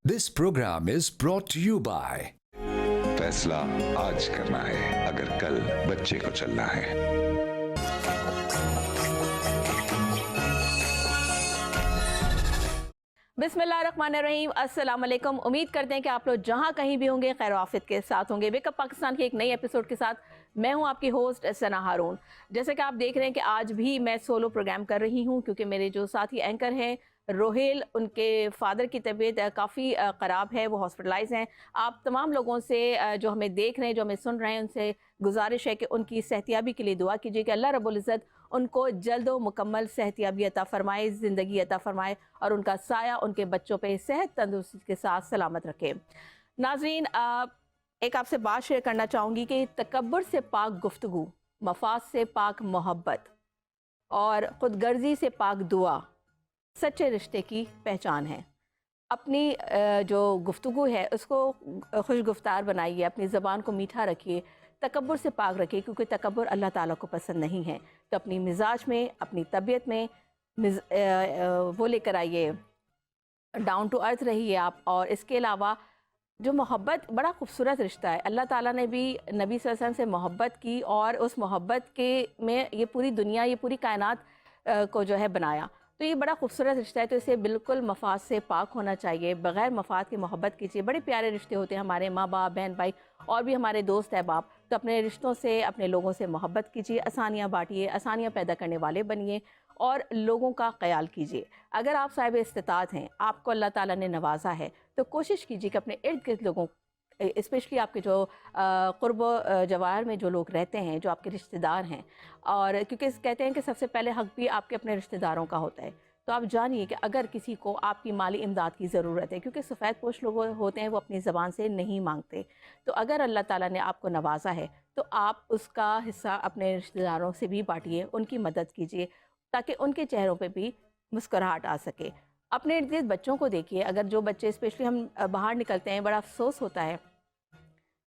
This program is brought to you by फैसला आज करना है अगर कल बच्चे को चलना है। बिस्मिल्लाहिर्रहमानिर्रहीम, अस्सलाम वालेकुम। उम्मीद करते हैं कि आप लोग जहां कहीं भी होंगे खैर आफियत के साथ होंगे। वेकअप पाकिस्तान के एक नई एपिसोड के साथ मैं हूं आपकी होस्ट सना हारून। जैसे कि आप देख रहे हैं कि आज भी मैं सोलो प्रोग्राम कर रही हूं क्योंकि मेरे जो साथी एंकर हैं रोहेल, उनके फादर की तबीयत काफ़ी ख़राब है, वो हॉस्पिटलाइज हैं। आप तमाम लोगों से जो हमें देख रहे हैं, जो हमें सुन रहे हैं, उनसे गुजारिश है कि उनकी सेहतियाबी के लिए दुआ कीजिए कि अल्लाह रब्बुल इज़्ज़त उनको जल्द व मुकम्मल सेहतियाबी अता फ़रमाए, ज़िंदगी अता फ़रमाए और उनका साया उनके बच्चों पे सेहत तंदुरुस्ती के साथ सलामत रखे। नाज़रीन, एक आपसे बात शेयर करना चाहूँगी कि तकब्बुर से पाक गुफ्तगू, मफाद से पाक मोहब्बत और ख़ुदगर्ज़ी से पाक दुआ सच्चे रिश्ते की पहचान है। अपनी जो गुफ्तगू है उसको खुशगुफ्तार बनाइए, अपनी ज़बान को मीठा रखिए, तकब्बुर से पाक रखिए क्योंकि तकब्बुर अल्लाह ताला को पसंद नहीं है। तो अपनी मिजाज में, अपनी तबीयत में वो लेकर आइए, डाउन टू अर्थ रहिए आप। और इसके अलावा जो मोहब्बत बड़ा खूबसूरत रिश्ता है, अल्लाह ताला ने भी नबी सल्लल्लाहु अलैहि वसल्लम से मोहब्बत की और उस मोहब्बत के में ये पूरी दुनिया, ये पूरी कायनात को जो है बनाया। तो ये बड़ा खूबसूरत रिश्ता है, तो इसे बिल्कुल मफाद से पाक होना चाहिए, बग़ैर मफाद की मोहब्बत कीजिए। बड़े प्यारे रिश्ते होते हैं हमारे, माँ बाप, बहन भाई और भी हमारे दोस्त अहबाब। तो अपने रिश्तों से, अपने लोगों से मोहब्बत कीजिए, आसानियाँ बांटिए, आसानियाँ पैदा करने वाले बनिए और लोगों का ख्याल कीजिए। अगर आप साहिब इस्तिताअत हैं, आपको अल्लाह ताला ने नवाजा है, तो कोशिश कीजिए कि अपने इर्द गिर्द लोगों, स्पेशली आपके जो क़ुर्ब जवार में जो लोग रहते हैं, जो आपके रिश्तेदार हैं, और क्योंकि कहते हैं कि सबसे पहले हक़ भी आपके अपने रिश्तेदारों का होता है। तो आप जानिए कि अगर किसी को आपकी माली इमदाद की ज़रूरत है, क्योंकि सफ़ेद पोश लोग होते हैं वो अपनी ज़बान से नहीं मांगते, तो अगर अल्लाह ताला ने आपको नवाजा है तो आप उसका हिस्सा अपने रिश्तेदारों से भी बांटिए, उनकी मदद कीजिए ताकि उनके चेहरों पे भी मुस्कुराहट आ सके। अपने इर्द गिर्द बच्चों को देखिए, अगर जो बच्चे, स्पेशली हम बाहर निकलते हैं, बड़ा अफसोस होता है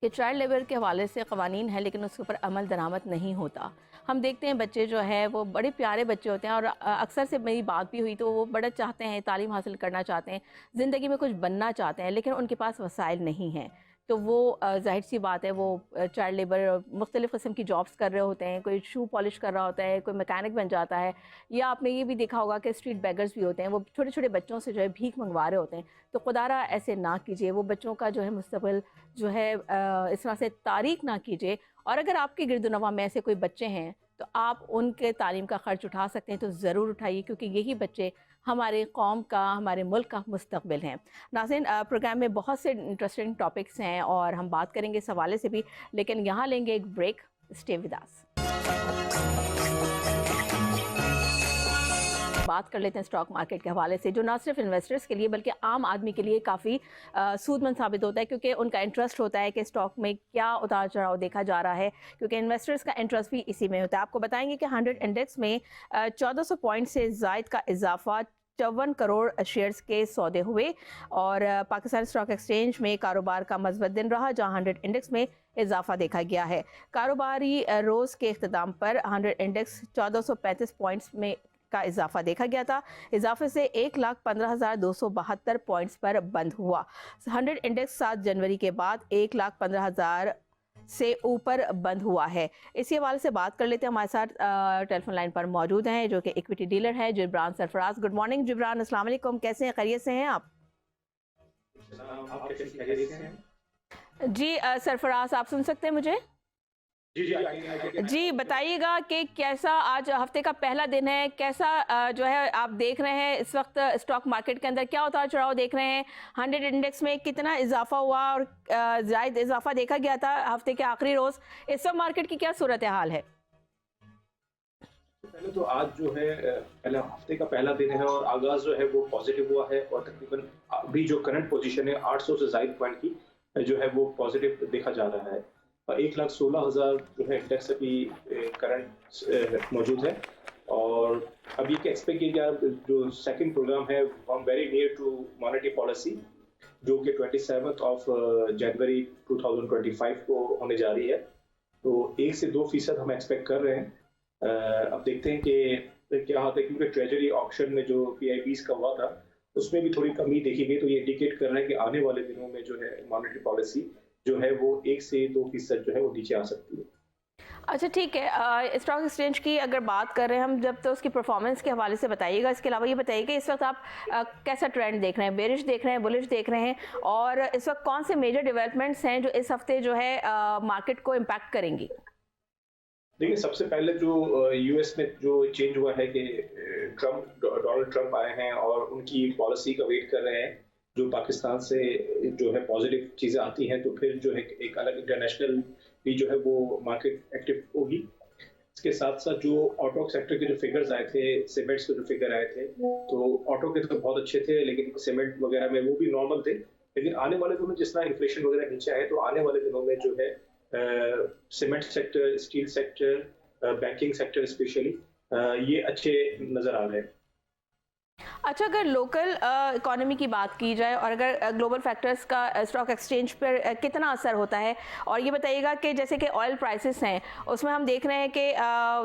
कि चाइल्ड लेबर के हवाले से क़वानीन है लेकिन उसके ऊपर अमल दरामद नहीं होता। हम देखते हैं बच्चे जो है वो बड़े प्यारे बच्चे होते हैं और अक्सर से मेरी बात भी हुई तो वो बड़ा चाहते हैं, तालीम हासिल करना चाहते हैं, ज़िंदगी में कुछ बनना चाहते हैं, लेकिन उनके पास वसाइल नहीं हैं। तो वो ज़ाहिर सी बात है, वो चाइल्ड लेबर मुख्तलिफ़ किस्म की जॉब्स कर रहे होते हैं, कोई शू पॉलिश कर रहा होता है, कोई मैकेनिक बन जाता है, या आपने ये भी देखा होगा कि स्ट्रीट बेगर्स भी होते हैं, वो छोटे छोटे बच्चों से जो है भीख मंगवा रहे होते हैं। तो खुदारा ऐसे ना कीजिए, वो बच्चों का जो है मुस्तक़बिल जो है इस तरह से तारीक ना कीजिए। और अगर आपके गिरदोनवा में ऐसे कोई बच्चे हैं तो आप उनके तालीम का ख़र्च उठा सकते हैं, तो ज़रूर उठाइए क्योंकि यही बच्चे हमारे कौम का, हमारे मुल्क का मुस्तक़बिल हैं। नाज़रीन, प्रोग्राम में बहुत से इंटरेस्टिंग टॉपिक्स हैं और हम बात करेंगे इस हवाले से भी, लेकिन यहाँ लेंगे एक ब्रेक। Stay with us. बात कर लेते हैं स्टॉक मार्केट के हवाले से, जो ना सिर्फ इन्वेस्टर्स के लिए बल्कि आम आदमी के लिए काफ़ी सूदमंद साबित होता है, क्योंकि उनका इंटरेस्ट होता है कि स्टॉक में क्या उतार चढ़ाव देखा जा रहा है, क्योंकि इन्वेस्टर्स का इंटरेस्ट भी इसी में होता है। आपको बताएंगे कि 100 इंडेक्स में 1400 पॉइंट से ज़ायद का इजाफा, 54 करोड़ शेयर्स के सौदे हुए और पाकिस्तान स्टॉक एक्सचेंज में कारोबार का मज़बूत दिन रहा, जहां 100 इंडेक्स में इजाफा देखा गया है। कारोबारी रोज़ के इख्तिताम पर 100 इंडेक्स 1435 पॉइंट्स में का इजाफा देखा गया था। इजाफे से 1,15,272 पॉइंट्स पर बंद हुआ। 100 इंडेक्स 7 जनवरी के बाद 1,15,000 से ऊपर बंद हुआ है। इसी हवाले से बात कर लेते हैं। हमारे साथ टेलीफोन लाइन पर मौजूद हैं जो कि इक्विटी डीलर हैं, जिब्रान सरफराज। गुड मॉर्निंग जिब्रान, अस्सलाम वालेकुम, कैसे हैं, खैरियत से हैं आप? जी सरफराज, आप सुन सकते हैं मुझे? जी बताइएगा कि कैसा आज हफ्ते का पहला दिन है, कैसा जो है आप देख रहे हैं इस वक्त स्टॉक मार्केट के अंदर, क्या उतार चढ़ाव देख रहे हैं? 100 इंडेक्स में कितना इजाफा हुआ और जायद इजाफा देखा गया था हफ्ते के आखिरी रोज, इस वक्त मार्केट की क्या सूरत हाल है? पहले तो आज जो है पहला हफ्ते का पहला दिन है और आगाज जो है वो पॉजिटिव हुआ है और तकरीबन अभी जो करंट पोजीशन है 800 से ज्यादा पॉइंट की जो है वो पॉजिटिव देखा जा रहा है। 1,16,000 जो है इंडेक्स अभी करंट मौजूद है और अभी के एक्सपेक्ट किया गया जो सेकंड प्रोग्राम है हम very near to monetary policy जो कि 27 ऑफ जनवरी 2025 को होने जा रही है। तो 1 से 2% हम एक्सपेक्ट कर रहे हैं। अब देखते हैं कि क्या होता है, क्योंकि ट्रेजरी ऑक्शन में जो PIBs का हुआ था उसमें भी थोड़ी कमी देखी गई, तो ये इंडिकेट कर रहा है कि आने वाले दिनों में जो है मॉनेटरी पॉलिसी जो है वो 1 से 2% जो है वो नीचे आ सकती है। अच्छा ठीक है, स्टॉक एक्सचेंज की अगर बात कर रहे हैं हम जब, तो उसकी परफॉर्मेंस के हवाले से बताइएगा। इसके अलावा ये बताइए कि इस वक्त आप कैसा ट्रेंड देख रहे हैं, बेरिश देख रहे हैं, बुलिश देख रहे हैं, और इस वक्त कौन से मेजर डेवलपमेंट्स हैं जो इस हफ्ते जो है मार्केट को इम्पैक्ट करेंगी? देखिए, सबसे पहले जो यूएस में जो चेंज हुआ है कि डोनाल्ड ट्रंप आए हैं और उनकी पॉलिसी का वेट कर रहे हैं। जो पाकिस्तान से जो है पॉजिटिव चीज़ें आती हैं तो फिर जो है एक अलग इंटरनेशनल भी जो है वो मार्केट एक्टिव होगी। इसके साथ साथ जो ऑटो सेक्टर के जो फिगर्स आए थे, सीमेंट्स के जो फिगर आए थे, तो ऑटो के तो बहुत अच्छे थे, लेकिन सीमेंट वगैरह में वो भी नॉर्मल थे। लेकिन आने वाले दिनों जिस तरह इन्फ्लेशन वगैरह नीचे आए, तो आने वाले दिनों में जो है cement sector, steel sector, banking sector specially ये अच्छे नजर आ रहे हैं। अच्छा, अगर लोकल इकोनॉमी की बात की जाए और अगर ग्लोबल फैक्टर्स का स्टॉक एक्सचेंज पर कितना असर होता है, और ये बताइएगा कि जैसे कि ऑयल प्राइसेस हैं उसमें हम देख रहे हैं कि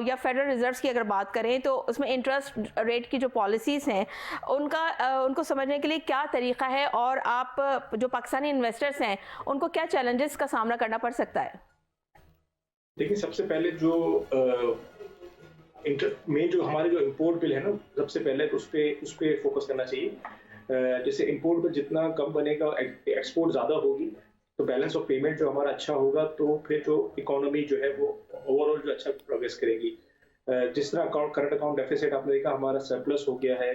या फेडरल रिजर्व्स की अगर बात करें तो उसमें इंटरेस्ट रेट की जो पॉलिसीज़ हैं उनको समझने के लिए क्या तरीका है, और आप जो पाकिस्तानी इन्वेस्टर्स हैं उनको क्या चैलेंजेस का सामना करना पड़ सकता है? देखिए, सबसे पहले जो मेन जो हमारे जो इंपोर्ट बिल है ना, सबसे पहले तो उस पे फोकस करना चाहिए। जैसे इंपोर्ट बिल जितना कम बनेगा, एक्सपोर्ट ज़्यादा होगी, तो बैलेंस ऑफ पेमेंट जो हमारा अच्छा होगा, तो फिर जो इकोनॉमी जो है वो ओवरऑल जो अच्छा प्रोग्रेस करेगी। जिस तरह करंट अकाउंट डेफिसिट आपने देखा हमारा सरप्लस हो गया है,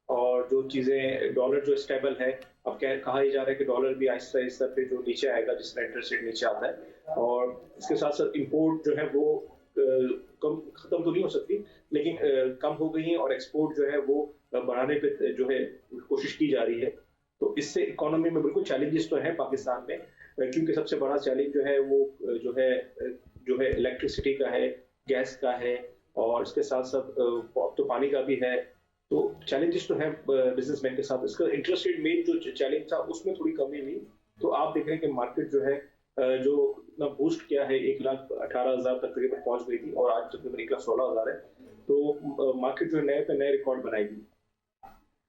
और जो चीज़ें डॉलर जो स्टेबल है, अब कहा ही जा रहा है कि डॉलर भी आहिस्ता आहिस्ता फिर जो नीचे आएगा जिस तरह इंटरेस्ट रेट नीचे आता है। और इसके साथ साथ इंपोर्ट जो है वो कम खत्म तो नहीं हो सकती, लेकिन कम हो गई है, और एक्सपोर्ट जो है वो बढ़ाने पे जो है कोशिश की जा रही है। तो इससे इकोनॉमी में बिल्कुल चैलेंजेस तो हैं पाकिस्तान में, क्योंकि सबसे बड़ा चैलेंज जो है वो जो है इलेक्ट्रिसिटी का है, गैस का है, और इसके साथ साथ तो पानी का भी है। तो चैलेंजेस तो हैं बिजनेसमैन के साथ। इसका इंटरेस्ट रेट में जो चैलेंज था उसमें थोड़ी कमी हुई, तो आप देख रहे हैं कि मार्केट जो है जो इतना बूस्ट किया है, 1,18,000 तक तकरीबन पहुंच गई थी, और आज तकरीबन 1,16,000 है। तो मार्केट जो नए पे नए रिकॉर्ड बनाएगी।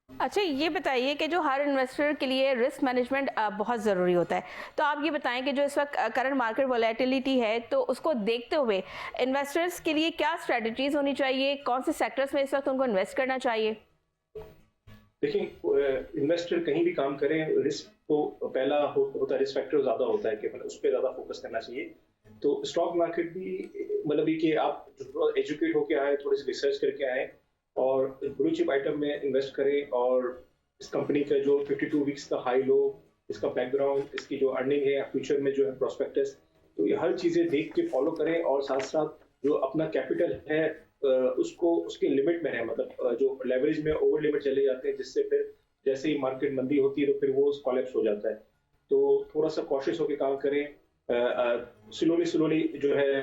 अच्छा, ये बताइए कि जो हर इन्वेस्टर के लिए रिस्क मैनेजमेंट बहुत ज़रूरी होता है, तो आप ये बताएं कि जो इस वक्त करंट मार्केट वॉलेटिलिटी है, तो उसको देखते हुए इन्वेस्टर्स के लिए क्या स्ट्रेटजीज होनी चाहिए, कौन से सेक्टर्स में इस वक्त उनको इन्वेस्ट करना चाहिए? देखिए, इन्वेस्टर कहीं भी काम करें, रिस्क तो पहला होता है, रिस्क फैक्टर ज़्यादा होता है कि मतलब उस पर ज़्यादा फोकस करना चाहिए। तो स्टॉक मार्केट भी मतलब कि आप एजुकेट होके आए, थोड़ी सी रिसर्च करके आए, और ब्लू चिप आइटम में इन्वेस्ट करें, और इस कंपनी का जो 52 वीक्स का हाई लो, इसका बैकग्राउंड, इसकी जो अर्निंग है, फ्यूचर में जो है प्रोस्पेक्टस, तो ये हर चीज़ें देख के फॉलो करें, और साथ साथ जो अपना कैपिटल है उसको उसके लिमिट में है, मतलब जो लेवरेज में ओवर लिमिट चले जाते हैं, जिससे फिर जैसे ही मार्केट मंदी होती है तो फिर वो कॉलेप्स हो जाता है। तो थोड़ा सा कॉशियस होकर काम करें, स्लोली जो है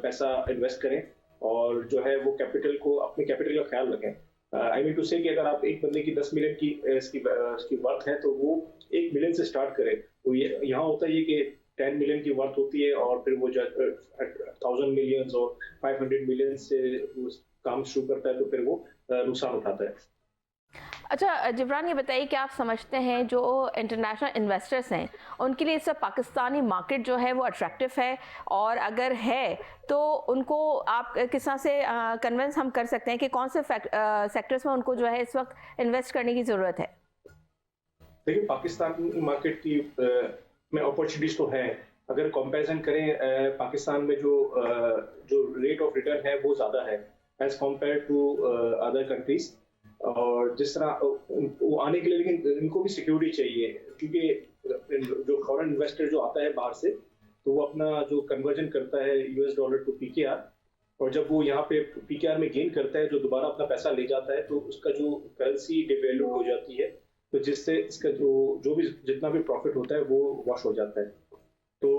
पैसा इन्वेस्ट करें, और जो है वो कैपिटल को, अपने कैपिटल का ख्याल रखें। आई मीन टू से कि अगर आप एक बंदे की 10 मिलियन की इसकी वर्थ है, तो वो 1 मिलियन से स्टार्ट करें। तो ये यहाँ होता है ये कि 10 मिलियन की वर्थ होती है, और फिर वो 1000 मिलियन और 500 मिलियन से काम शुरू करता है, तो फिर वो नुकसान उठाता है। अच्छा जिब्रान, ये बताइए कि आप समझते हैं जो इंटरनेशनल इन्वेस्टर्स हैं उनके लिए इस पाकिस्तानी मार्केट जो है वो अट्रैक्टिव है, और अगर है तो उनको आप किस तरह से कन्विंस हम कर सकते हैं कि कौन से सेक्टर्स में उनको जो है इस वक्त इन्वेस्ट करने की ज़रूरत है? देखिए, पाकिस्तान मार्केट की में अपॉर्चुनिटीज तो है। अगर कंपैरिजन करें, पाकिस्तान में जो रेट ऑफ रिटर्न है वो ज़्यादा है as compare to other countries, और जिस तरह वो आने के लिए, लेकिन इनको भी सिक्योरिटी चाहिए, क्योंकि जो फॉरेन इन्वेस्टर जो आता है बाहर से, तो वो अपना जो कन्वर्जन करता है यूएस डॉलर टू पीकेआर, और जब वो यहाँ पे पीकेआर में गेन करता है, जो दोबारा अपना पैसा ले जाता है, तो उसका जो करेंसी डिवेल्यूट हो जाती है, तो जिससे इसका जो भी जितना भी प्रॉफिट होता है वो वॉश हो जाता है। तो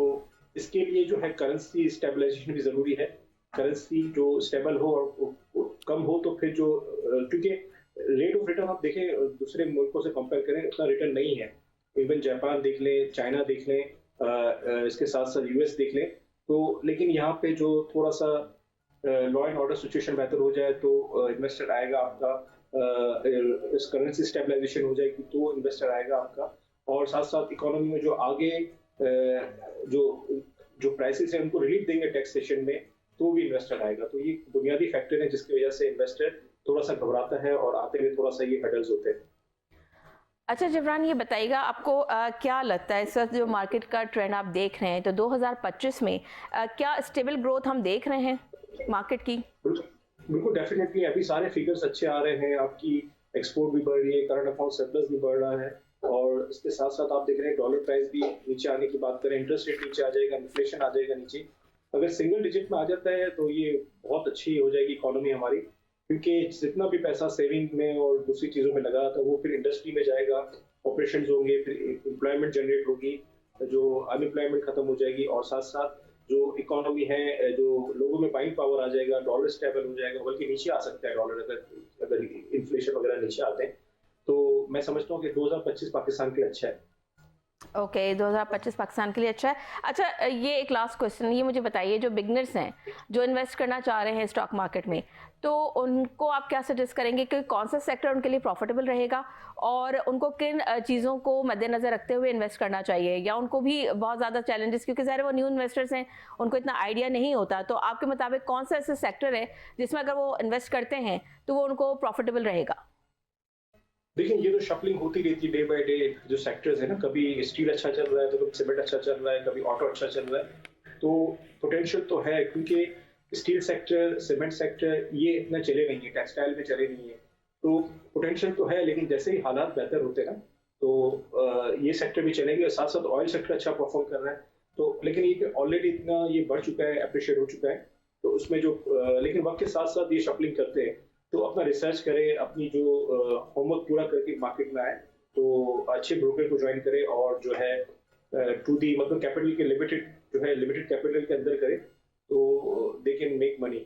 इसके लिए जो है करेंसी स्टेबलाइजेशन भी ज़रूरी है। करेंसी जो स्टेबल हो और कम हो, तो फिर जो क्योंकि रेट ऑफ रिटर्न आप देखें दूसरे मुल्कों से कंपेयर करें, उतना रिटर्न नहीं है। इवन जापान देख लें, चाइना देख लें, इसके साथ साथ यूएस देख लें, तो लेकिन यहाँ पे जो थोड़ा सा लॉ एंड ऑर्डर सिचुएशन बेहतर हो जाए, तो इन्वेस्टर आएगा आपका, इस करेंसी स्टेबलाइजेशन हो जाएगी तो इन्वेस्टर आएगा आपका। और साथ साथ इकोनॉमी में जो आगे जो जो प्राइसेस हैं उनको रिलीफ देंगे टैक्सेशन में, तो भी इन्वेस्टर आएगा। तो ये बुनियादी फैक्टर है जिसकी वजह से इन्वेस्टर थोड़ा सा घबराता है और आते हुए थोड़ा सा ये हर्डल्स होते हैं। अच्छा जिब्रान, ये बताइएगा आपको क्या लगता है इस वक्त जो मार्केट का ट्रेंड आप देख रहे हैं, तो 2025 में क्या स्टेबल ग्रोथ हम देख रहे हैं मार्केट की? बिल्कुल डेफिनेटली अभी सारे फिगर्स अच्छे आ रहे हैं, आपकी एक्सपोर्ट भी बढ़ रही है, करंट अकाउंट सरप्लस भी बढ़ रहा है, और इसके साथ साथ आप देख रहे हैं डॉलर प्राइस भी नीचे आने की बात करें, इंटरेस्ट रेट नीचे आ जाएगा, इन्फ्लेशन आ जाएगा नीचे। अगर सिंगल डिजिट में आ जाता है तो ये बहुत अच्छी हो जाएगी इकोनॉमी हमारी, क्योंकि जितना भी पैसा सेविंग में और दूसरी चीजों में लगा था वो फिर इंडस्ट्री में जाएगा, ऑपरेशंस होंगे, फिर एम्प्लॉयमेंट जनरेट होगी, जो अनएम्प्लॉयमेंट खत्म हो जाएगी, और साथ साथ जो इकोनॉमी है, जो लोगों में बाइंग पावर आ जाएगा, डॉलर स्टेबल हो जाएगा, बल्कि नीचे आ सकता है डॉलर अगर इन्फ्लेशन वगैरह नीचे आते हैं। तो मैं समझता हूँ कि 2025 पाकिस्तान के लिए अच्छा है। ओके 2025 पाकिस्तान के लिए अच्छा है। अच्छा ये एक लास्ट क्वेश्चन, ये मुझे बताइए जो बिगनर्स हैं जो इन्वेस्ट करना चाह रहे हैं स्टॉक मार्केट में, तो उनको आप क्या सजेस्ट करेंगे कि कौन सा सेक्टर उनके लिए प्रॉफिटेबल रहेगा और उनको किन चीज़ों को मद्देनज़र रखते हुए इन्वेस्ट करना चाहिए, या उनको भी बहुत ज़्यादा चैलेंजेस, क्योंकि ज़ाहिर वो न्यू इन्वेस्टर्स हैं उनको इतना आइडिया नहीं होता, तो आपके मुताबिक कौन सा ऐसा सेक्टर है जिसमें अगर वो इन्वेस्ट करते हैं तो वो उनको प्रॉफिटेबल रहेगा? देखिए ये तो शफलिंग होती रहती है डे बाय डे, जो सेक्टर्स है ना, कभी स्टील अच्छा चल रहा है तो कभी सीमेंट अच्छा चल रहा है, कभी ऑटो अच्छा चल रहा है, तो पोटेंशियल तो है, क्योंकि स्टील सेक्टर, सीमेंट सेक्टर ये इतना चले नहीं है, टेक्सटाइल में चले नहीं है, तो पोटेंशियल तो है, लेकिन जैसे ही हालात बेहतर होते हैं ना तो ये सेक्टर भी चलेंगे, और साथ साथ ऑयल सेक्टर अच्छा परफॉर्म कर रहा है, तो लेकिन ये ऑलरेडी इतना ये बढ़ चुका है, अप्रिशिएट हो चुका है, तो उसमें जो लेकिन वक्त के साथ साथ ये शफलिंग करते हैं, तो अपना रिसर्च करें, अपनी जो होमवर्क पूरा करके मार्केट में आए, तो अच्छे ब्रोकर को ज्वाइन करें, और जो है टू दी मतलब कैपिटल के लिमिटेड जो है लिमिटेड कैपिटल के अंदर करें, तो they can make money.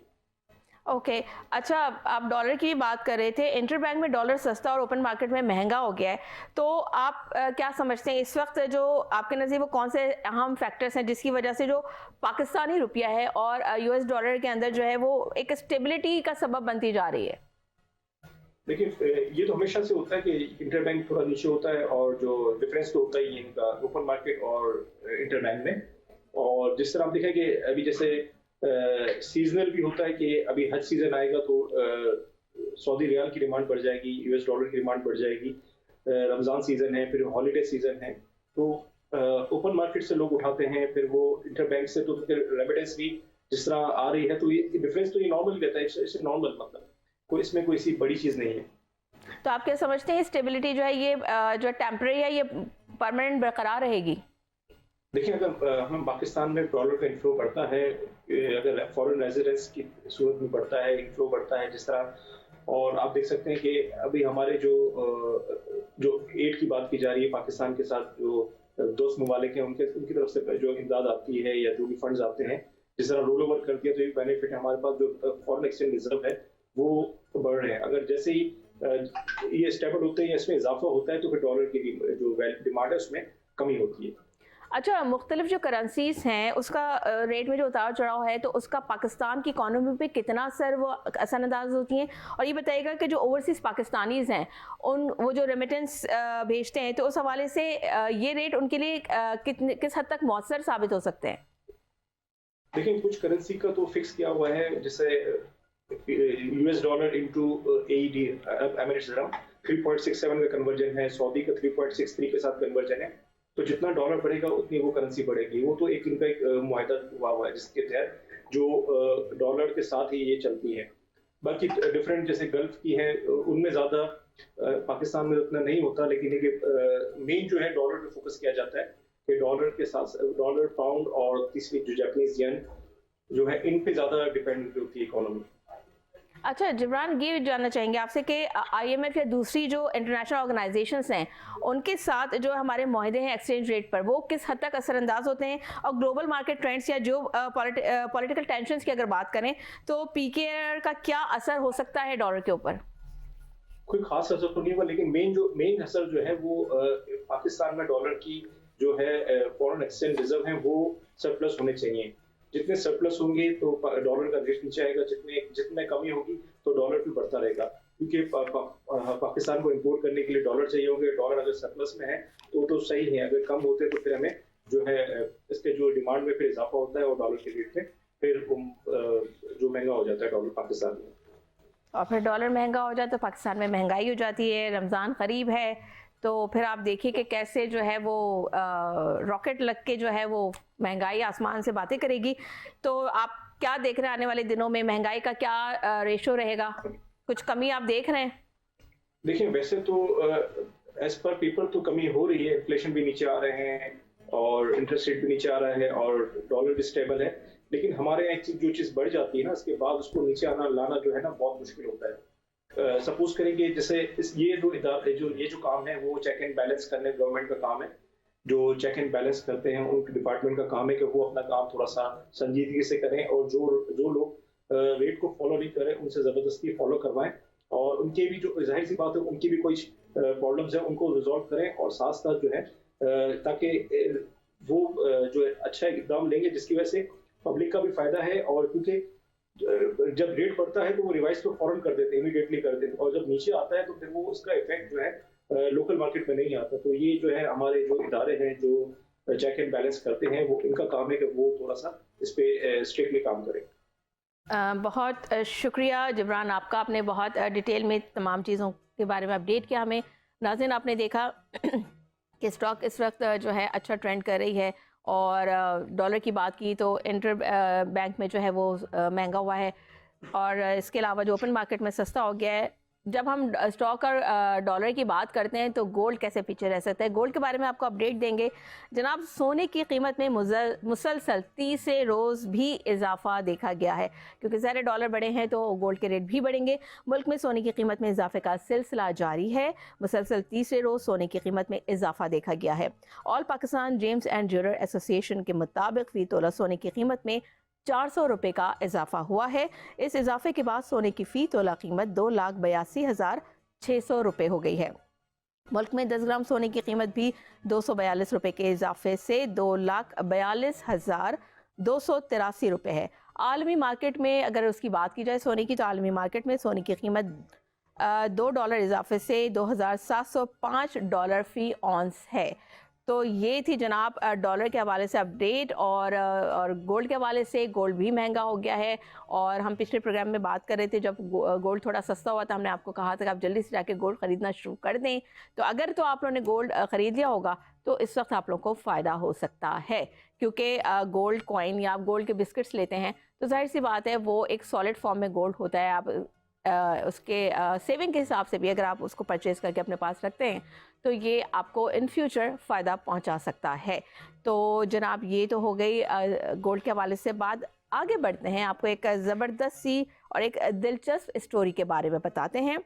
Okay अच्छा, आप डॉलर की बात कर रहे थे, इंटरबैंक में डॉलर सस्ता और ओपन मार्केट में महंगा हो गया है, तो आप क्या समझते हैं इस वक्त जो आपके नज़र वो कौन से अहम फैक्टर्स हैं जिसकी वजह से जो पाकिस्तानी रुपया है और यूएस डॉलर के अंदर जो है वो एक स्टेबिलिटी का सबब बनती जा रही है? देखिए ये तो हमेशा से होता है कि इंटरबैंक थोड़ा नीचे होता है, और जो डिफरेंस तो होता ही है इनका ओपन मार्केट और इंटरबैंक में, और जिस तरह आप देखें कि अभी जैसे सीजनल भी होता है कि अभी हज सीजन आएगा तो सऊदी रियाल की डिमांड बढ़ जाएगी, यूएस डॉलर की डिमांड बढ़ जाएगी, रमजान सीजन है, फिर हॉलीडे सीजन है, तो ओपन मार्केट से लोग उठाते हैं, फिर वो इंटरबैंक से, तो फिर रेमिटेंस भी जिस तरह आ रही है, तो ये डिफरेंस तो ये नॉर्मल रहता है, इससे नॉर्मल मतलब कोई इसमें कोई सी बड़ी चीज नहीं है। तो आप क्या समझते हैं स्टेबिलिटी जो है ये जो टेम्परेरी है ये परमानेंट बरकरार रहेगी? देखिए अगर हम पाकिस्तान में डॉलर का इनफ्लो बढ़ता है, अगर फॉरेन रेजिडेंस की सूरत में बढ़ता है, इनफ्लो बढ़ता है जिस तरह, और आप देख सकते हैं कि अभी हमारे जो एड की बात की जा रही है पाकिस्तान के साथ, जो दोस्त ममालिक हैं उनकी तरफ से जो इमदाद आती है या जो भी फंड्स आते हैं, जिस तरह रोल ओवर कर दिया तो ये बेनिफिट है, हमारे पास जो फॉरेन एक्सचेंज रिजर्व है वो बढ़ रहे हैं। अगर जैसे ही ये स्टेबल होते हैं या इसमें इजाफा होता है तो फिर डॉलर की जो डिमांड है उसमें कमी होती है। अच्छा मुख्तलिफ जो करेंसीज हैं उसका रेट में जो उतार चढ़ाव है, तो उसका पाकिस्तान की इकोनॉमी पे कितना असर वो असरअंदाज होती हैं? और ये बताइएगा कि जो ओवरसीज पाकिस्तानीज़ हैं वो जो रेमिटेंस भेजते हैं, तो उस हवाले से ये रेट उनके लिए किस हद तक मौसर साबित हो सकते हैं? देखिए कुछ करेंसी का तो फिक्स किया हुआ है, जैसे US dollar into AED Emirates dirham 3.67 का कन्वर्जन है, सऊदी का 3.63 के साथ कन्वर्जन है, तो जितना डॉलर बढ़ेगा उतनी वो करेंसी बढ़ेगी। वो तो एक इनका एक मुआहदा हुआ है जिसके तहत जो डॉलर के साथ ही ये चलती है। बाकी डिफरेंट जैसे गल्फ की है उनमें ज़्यादा पाकिस्तान में उतना नहीं होता, लेकिन मेन जो है डॉलर पे फोकस किया जाता है कि डॉलर के साथ डॉलर, पाउंड और तीसरी जो जापानीज येन जो है इन पे ज़्यादा डिपेंड होती है इकोनॉमी। अच्छा जिब्रान, ये जानना चाहेंगे आपसे कि आईएमएफ या दूसरी जो इंटरनेशनल ऑर्गेनाइजेशंस हैं उनके साथ जो हमारे मुआहदे हैं एक्सचेंज रेट पर, वो किस हद तक असरअंदाज होते हैं? और ग्लोबल मार्केट ट्रेंड्स या जो पॉलिटिकल टेंशन्स की अगर बात करें तो पीकेआर का क्या असर हो सकता है डॉलर के ऊपर? कोई खास असर तो नहीं हुआ, लेकिन मेन असर जो है वो पाकिस्तान में डॉलर की जो है फॉरेन एक्सचेंज रिजर्व है वो सरप्लस होने चाहिए। जितने सरप्लस होंगे तो डॉलर का रेट नीचे आएगा, जितने कमी होगी तो डॉलर भी बढ़ता रहेगा। क्योंकि पाकिस्तान को इंपोर्ट करने के लिए डॉलर चाहिए होंगे। डॉलर अगर सरप्लस में है तो सही है, अगर कम होते तो फिर हमें जो है इसके जो डिमांड में फिर इजाफा होता है और डॉलर के रेट में फिर जो महंगा हो जाता है डॉलर पाकिस्तान में। और फिर डॉलर महंगा हो जाए तो पाकिस्तान में महंगाई हो जाती है। रमज़ान करीब है तो फिर आप देखिए कि कैसे जो है वो रॉकेट लग के जो है वो महंगाई आसमान से बातें करेगी। तो आप क्या देख रहे हैं आने वाले दिनों में महंगाई का क्या रेशो रहेगा? कुछ कमी आप देख रहे हैं? देखिए वैसे तो एज पर पीपल तो कमी हो रही है, इन्फ्लेशन भी नीचे आ रहे हैं और इंटरेस्ट रेट भी नीचे आ रहा है और डॉलर भी स्टेबल है। लेकिन हमारे यहाँ एक चीज जो चीज़ बढ़ जाती है ना, उसके बाद उसको नीचे लाना जो है ना बहुत मुश्किल होता है। सपोज करेंगे जैसे ये जो काम है वो चेक एंड बैलेंस करने गवर्नमेंट का काम है। जो चेक एंड बैलेंस करते हैं उनके डिपार्टमेंट का काम है कि वो अपना काम थोड़ा सा संजीदगी से करें और जो लोग रेट को फॉलो नहीं करें उनसे ज़बरदस्ती फॉलो करवाएं और उनके भी जो जाहिर सी बात है उनकी भी कोई प्रॉब्लम्स है उनको रिजॉल्व करें और साथ साथ जो है ताकि वो जो है अच्छा इकदाम लेंगे जिसकी वजह से पब्लिक का भी फायदा है। और क्योंकि जब रेट बढ़ता है तो वो रिवाइज तो फौरन कर देते हैं, इमीडिएटली कर देते हैं, और जब नीचे आता है तो फिर वो उसका इफेक्ट जो है लोकल मार्केट में नहीं आता। तो ये जो है हमारे जो इदारे हैं जो चेक एंड बैलेंस करते हैं वो इनका काम है कि वो थोड़ा सा इस पे स्ट्रिक्टली काम करें। बहुत शुक्रिया जिब्रान आपका, आपने बहुत डिटेल में तमाम चीज़ों के बारे में अपडेट किया हमें। नाज़रीन आपने देखा कि स्टॉक इस वक्त जो है अच्छा ट्रेंड कर रही है और डॉलर की बात की तो इंटर बैंक में जो है वो महंगा हुआ है और इसके अलावा जो ओपन मार्केट में सस्ता हो गया है। जब हम स्टॉक और डॉलर की बात करते हैं तो गोल्ड कैसे पीछे रह सकता है, गोल्ड के बारे में आपको अपडेट देंगे जनाब। सोने की कीमत में मुसलसल तीसरे रोज़ भी इजाफा देखा गया है क्योंकि ज़ाहिर डॉलर बढ़े हैं तो गोल्ड के रेट भी बढ़ेंगे। मुल्क में सोने की कीमत में इजाफे का सिलसिला जारी है, मुसलसल तीसरे रोज़ सोने की कीमत में इजाफा देखा गया है। All Pakistan James and jeweller association के मुताबिक फ़ी तोला सोने की कीमत में 400 रुपये का इजाफा हुआ है। इस इजाफे के बाद सोने की फ़ी तोला कीमत 2,82,600 रुपये हो गई है। मुल्क में 10 ग्राम सोने की कीमत भी 242 रुपये के इजाफे से 2,42,283 रुपये है। आलमी मार्केट में अगर उसकी बात की जाए सोने की तो आलमी मार्केट में सोने की कीमत $2 इजाफे से $2,705 फ़ी ऑन्स है। तो ये थी जनाब डॉलर के हवाले से अपडेट और गोल्ड के हवाले से। गोल्ड भी महंगा हो गया है और हम पिछले प्रोग्राम में बात कर रहे थे जब गोल्ड थोड़ा सस्ता हुआ था, हमने आपको कहा था कि आप जल्दी से जाके गोल्ड ख़रीदना शुरू कर दें। तो अगर तो आप लोगों ने गोल्ड ख़रीद लिया होगा तो इस वक्त आप लोगों को फ़ायदा हो सकता है क्योंकि गोल्ड कॉइन या आप गोल्ड के बिस्किट्स लेते हैं तो जाहिर सी बात है वो एक सॉलिड फॉर्म में गोल्ड होता है। आप उसके सेविंग के हिसाब से भी अगर आप उसको परचेज करके अपने पास रखते हैं तो ये आपको इन फ्यूचर फ़ायदा पहुंचा सकता है। तो जनाब ये तो हो गई गोल्ड के हवाले से बात। आगे बढ़ते हैं, आपको एक ज़बरदस्त सी और एक दिलचस्प स्टोरी के बारे में बताते हैं।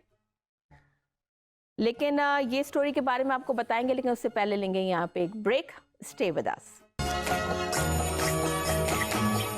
लेकिन ये स्टोरी के बारे में आपको बताएंगे, लेकिन उससे पहले लेंगे यहाँ पे एक ब्रेक। Stay with us.